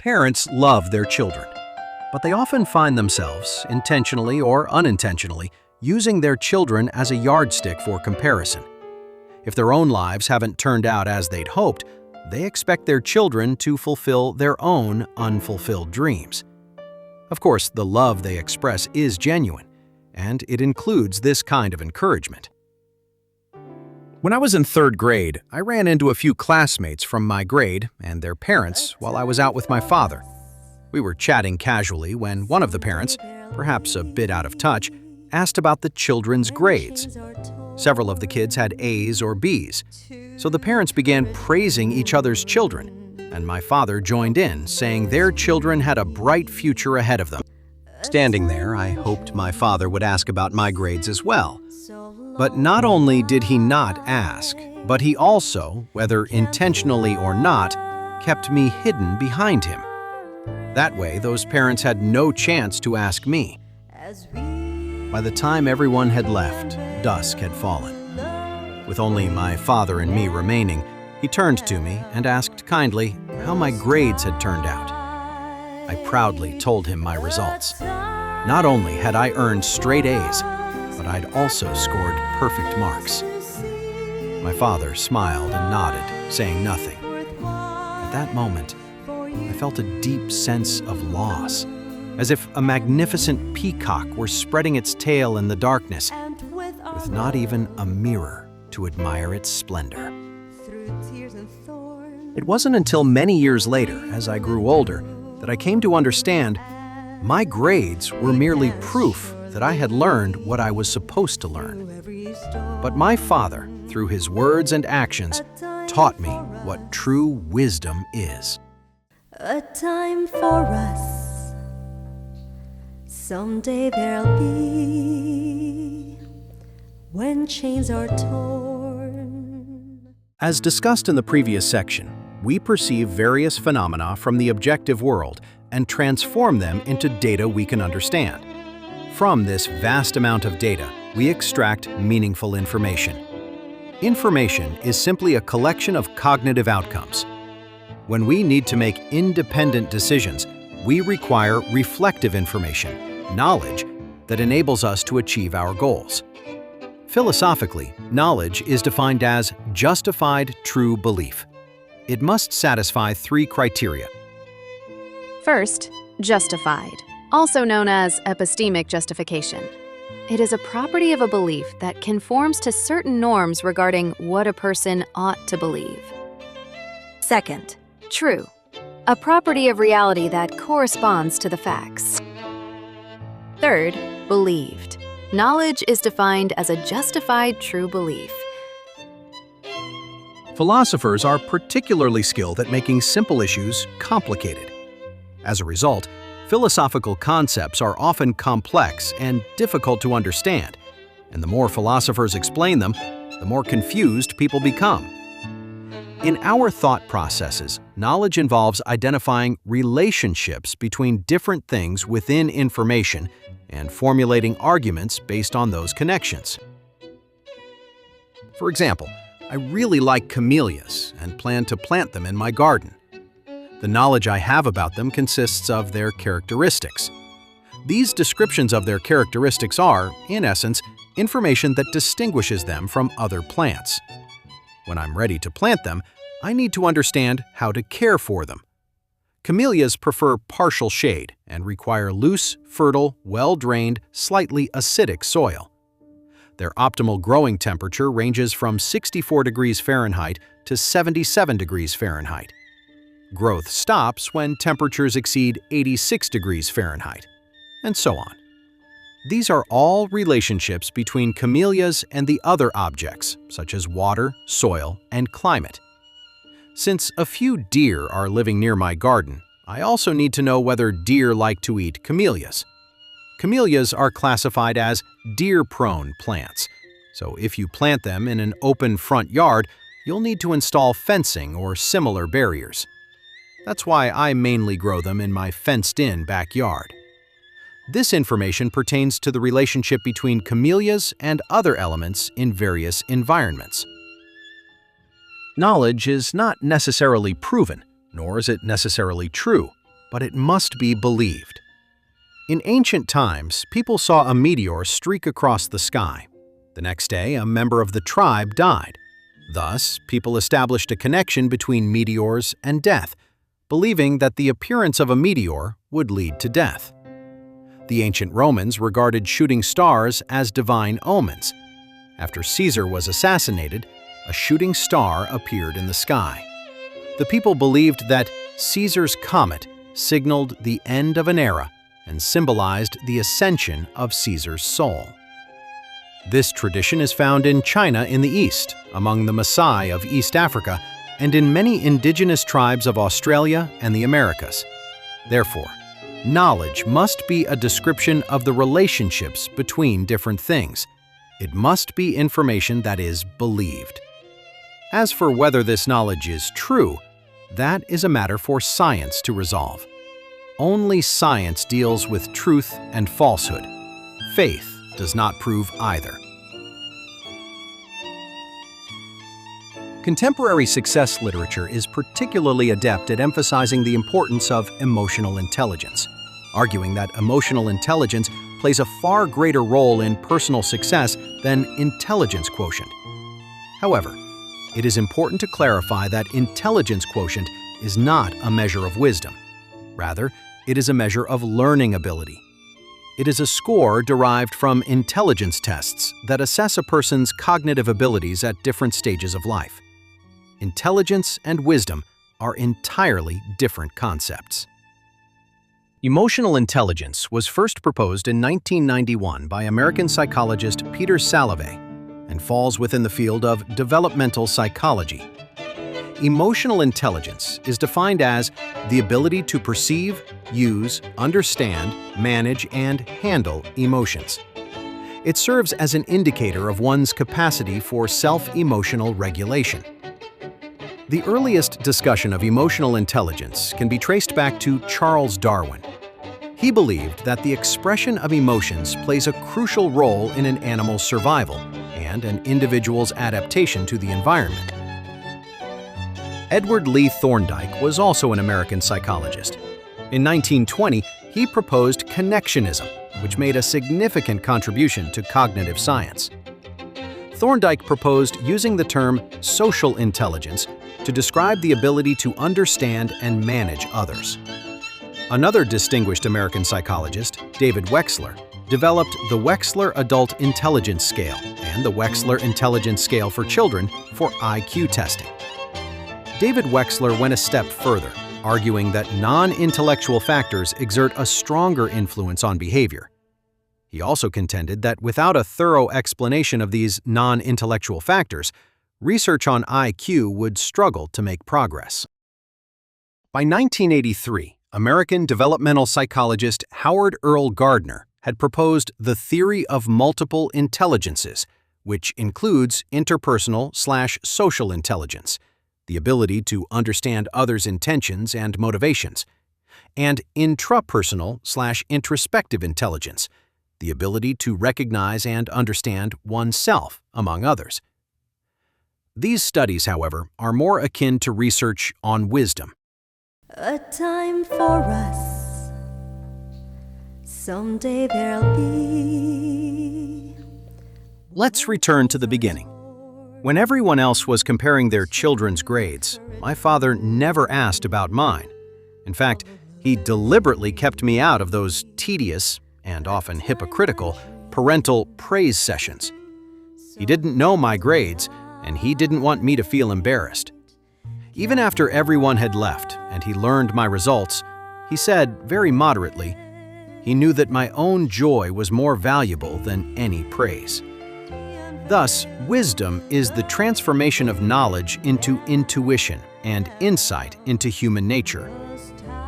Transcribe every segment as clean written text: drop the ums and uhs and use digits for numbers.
Parents love their children, but they often find themselves, intentionally or unintentionally, using their children as a yardstick for comparison. If their own lives haven't turned out as they'd hoped, they expect their children to fulfill their own unfulfilled dreams. Of course, the love they express is genuine, and it includes this kind of encouragement. When I was in third grade, I ran into a few classmates from my grade and their parents while I was out with my father. We were chatting casually when one of the parents, perhaps a bit out of touch, asked about the children's grades. Several of the kids had A's or B's, so the parents began praising each other's children, and my father joined in, saying their children had a bright future ahead of them. Standing there, I hoped my father would ask about my grades as well. But not only did he not ask, but he also, whether intentionally or not, kept me hidden behind him. That way, those parents had no chance to ask me. By the time everyone had left, dusk had fallen. With only my father and me remaining, he turned to me and asked kindly how my grades had turned out. I proudly told him my results. Not only had I earned straight A's, but I'd also scored perfect marks. My father smiled and nodded, saying nothing. At that moment, I felt a deep sense of loss, as if a magnificent peacock were spreading its tail in the darkness, with not even a mirror to admire its splendor. It wasn't until many years later, as I grew older, that I came to understand my grades were merely proof that I had learned what I was supposed to learn. But my father, through his words and actions, taught me what true wisdom is. A time for us, someday there'll be, when chains are torn. As discussed in the previous section, we perceive various phenomena from the objective world and transform them into data we can understand. From this vast amount of data, we extract meaningful information. Information is simply a collection of cognitive outcomes. When we need to make independent decisions, we require reflective information, knowledge, that enables us to achieve our goals. Philosophically, knowledge is defined as justified true belief. It must satisfy three criteria. First, justified, also known as epistemic justification. It is a property of a belief that conforms to certain norms regarding what a person ought to believe. Second, true, a property of reality that corresponds to the facts. Third, believed. Knowledge is defined as a justified true belief. Philosophers are particularly skilled at making simple issues complicated. As a result, philosophical concepts are often complex and difficult to understand, and the more philosophers explain them, the more confused people become. In our thought processes, knowledge involves identifying relationships between different things within information and formulating arguments based on those connections. For example, I really like camellias and plan to plant them in my garden. The knowledge I have about them consists of their characteristics. These descriptions of their characteristics are, in essence, information that distinguishes them from other plants. When I'm ready to plant them, I need to understand how to care for them. Camellias prefer partial shade and require loose, fertile, well-drained, slightly acidic soil. Their optimal growing temperature ranges from 64 degrees Fahrenheit to 77 degrees Fahrenheit. Growth stops when temperatures exceed 86 degrees Fahrenheit, and so on. These are all relationships between camellias and the other objects, such as water, soil, and climate. Since a few deer are living near my garden, I also need to know whether deer like to eat camellias. Camellias are classified as deer-prone plants, so if you plant them in an open front yard, you'll need to install fencing or similar barriers. That's why I mainly grow them in my fenced-in backyard. This information pertains to the relationship between camellias and other elements in various environments. Knowledge is not necessarily proven, nor is it necessarily true. but it must be believed. In ancient times, people saw a meteor streak across the sky. The next day, a member of the tribe died. Thus, people established a connection between meteors and death, believing that the appearance of a meteor would lead to death. The ancient Romans regarded shooting stars as divine omens. After Caesar was assassinated, a shooting star appeared in the sky. The people believed that Caesar's comet signaled the end of an era and symbolized the ascension of Caesar's soul. This tradition is found in China in the East, among the Maasai of East Africa, and in many indigenous tribes of Australia and the Americas. Therefore, knowledge must be a description of the relationships between different things. It must be information that is believed. As for whether this knowledge is true, that is a matter for science to resolve. Only science deals with truth and falsehood. Faith does not prove either. Contemporary success literature is particularly adept at emphasizing the importance of emotional intelligence, arguing that emotional intelligence plays a far greater role in personal success than intelligence quotient. However, it is important to clarify that intelligence quotient is not a measure of wisdom. Rather, it is a measure of learning ability. It is a score derived from intelligence tests that assess a person's cognitive abilities at different stages of life. Intelligence and wisdom are entirely different concepts. Emotional intelligence was first proposed in 1991 by American psychologist Peter Salovey and falls within the field of developmental psychology. Emotional intelligence is defined as the ability to perceive, use, understand, manage, and handle emotions. It serves as an indicator of one's capacity for self-emotional regulation. The earliest discussion of emotional intelligence can be traced back to Charles Darwin. He believed that the expression of emotions plays a crucial role in an animal's survival and an individual's adaptation to the environment. Edward Lee Thorndike was also an American psychologist. In 1920, he proposed connectionism, which made a significant contribution to cognitive science. Thorndike proposed using the term social intelligence to describe the ability to understand and manage others. Another distinguished American psychologist, David Wexler, developed the Wexler Adult Intelligence Scale and the Wexler Intelligence Scale for Children for IQ testing. David Wexler went a step further, arguing that non-intellectual factors exert a stronger influence on behavior. He also contended that without a thorough explanation of these non-intellectual factors, research on IQ would struggle to make progress. By 1983, American developmental psychologist Howard Earl Gardner had proposed the theory of multiple intelligences, which includes interpersonal/social intelligence, the ability to understand others' intentions and motivations, and intrapersonal/introspective intelligence, the ability to recognize and understand oneself among others. These studies, however, are more akin to research on wisdom. A time for us. Someday there'll be. Let's return to the beginning. When everyone else was comparing their children's grades, my father never asked about mine. In fact, he deliberately kept me out of those tedious, and often hypocritical, parental praise sessions. He didn't know my grades, and he didn't want me to feel embarrassed. Even after everyone had left and he learned my results, he said, very moderately, he knew that my own joy was more valuable than any praise. Thus, wisdom is the transformation of knowledge into intuition and insight into human nature.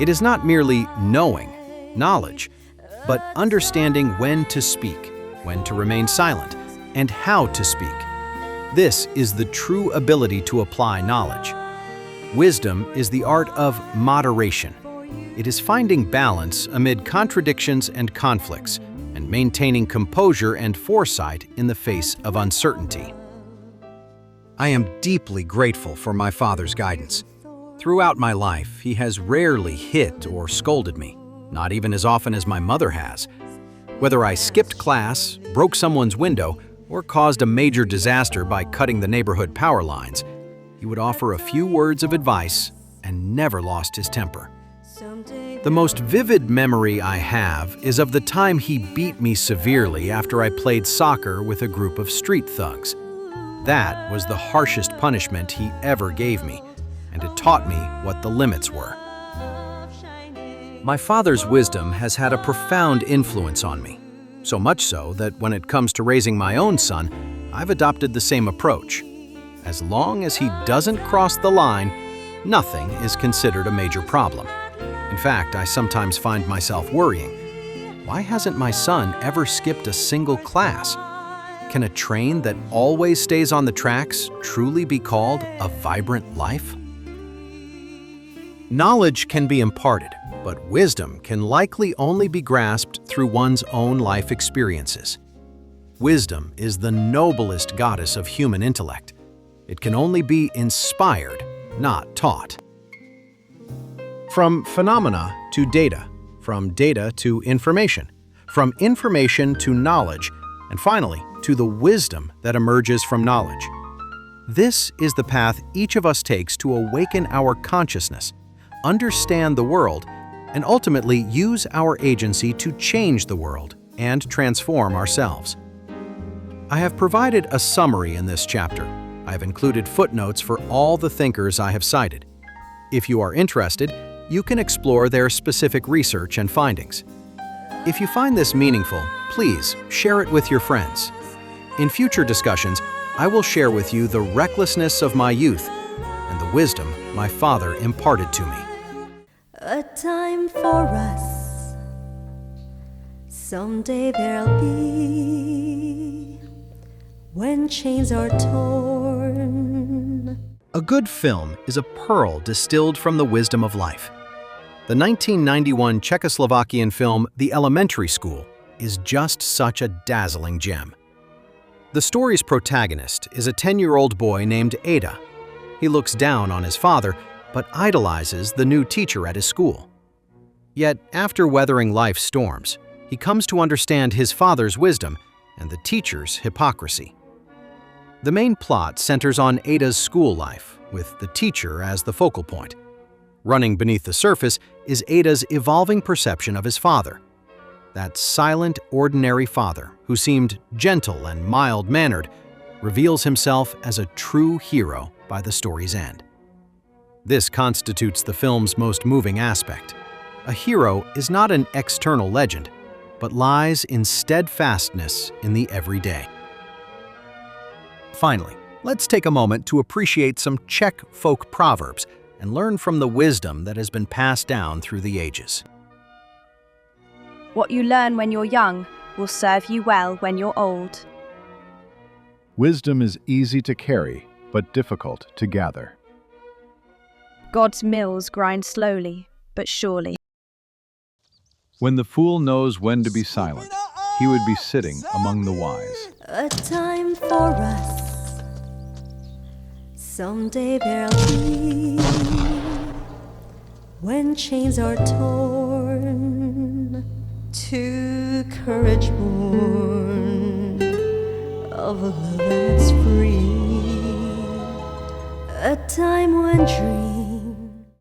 It is not merely knowing, knowledge, but understanding when to speak, when to remain silent, and how to speak. This is the true ability to apply knowledge. Wisdom is the art of moderation. It is finding balance amid contradictions and conflicts, and maintaining composure and foresight in the face of uncertainty. I am deeply grateful for my father's guidance. Throughout my life, he has rarely hit or scolded me, not even as often as my mother has. Whether I skipped class, broke someone's window, or caused a major disaster by cutting the neighborhood power lines, he would offer a few words of advice and never lost his temper. The most vivid memory I have is of the time he beat me severely after I played soccer with a group of street thugs. That was the harshest punishment he ever gave me, and it taught me what the limits were. My father's wisdom has had a profound influence on me, so much so that when it comes to raising my own son, I've adopted the same approach. As long as he doesn't cross the line, nothing is considered a major problem. In fact, I sometimes find myself worrying. Why hasn't my son ever skipped a single class? Can a train that always stays on the tracks truly be called a vibrant life? Knowledge can be imparted, but wisdom can likely only be grasped through one's own life experiences. Wisdom is the noblest goddess of human intellect. It can only be inspired, not taught. From phenomena to data, from data to information, from information to knowledge, and finally, to the wisdom that emerges from knowledge. This is the path each of us takes to awaken our consciousness, understand the world, and ultimately use our agency to change the world and transform ourselves. I have provided a summary in this chapter. I have included footnotes for all the thinkers I have cited. If you are interested, you can explore their specific research and findings. If you find this meaningful, please share it with your friends. In future discussions, I will share with you the recklessness of my youth and the wisdom my father imparted to me. A time for us. Someday there'll be when chains are torn. A good film is a pearl distilled from the wisdom of life. The 1991 Czechoslovakian film The Elementary School is just such a dazzling gem. The story's protagonist is a 10-year-old boy named Ada. He looks down on his father, but idolizes the new teacher at his school. Yet, after weathering life's storms, he comes to understand his father's wisdom and the teacher's hypocrisy. The main plot centers on Ada's school life, with the teacher as the focal point. Running beneath the surface is Ada's evolving perception of his father. That silent, ordinary father, who seemed gentle and mild-mannered, reveals himself as a true hero by the story's end. This constitutes the film's most moving aspect. A hero is not an external legend, but lies in steadfastness in the everyday. Finally, let's take a moment to appreciate some Czech folk proverbs and learn from the wisdom that has been passed down through the ages. What you learn when you're young will serve you well when you're old. Wisdom is easy to carry, but difficult to gather. God's mills grind slowly, but surely. When the fool knows when to be silent, he would be sitting among the wise. A time for us. Someday there'll be when chains are torn, to courage born of a love that's free. A time when dreams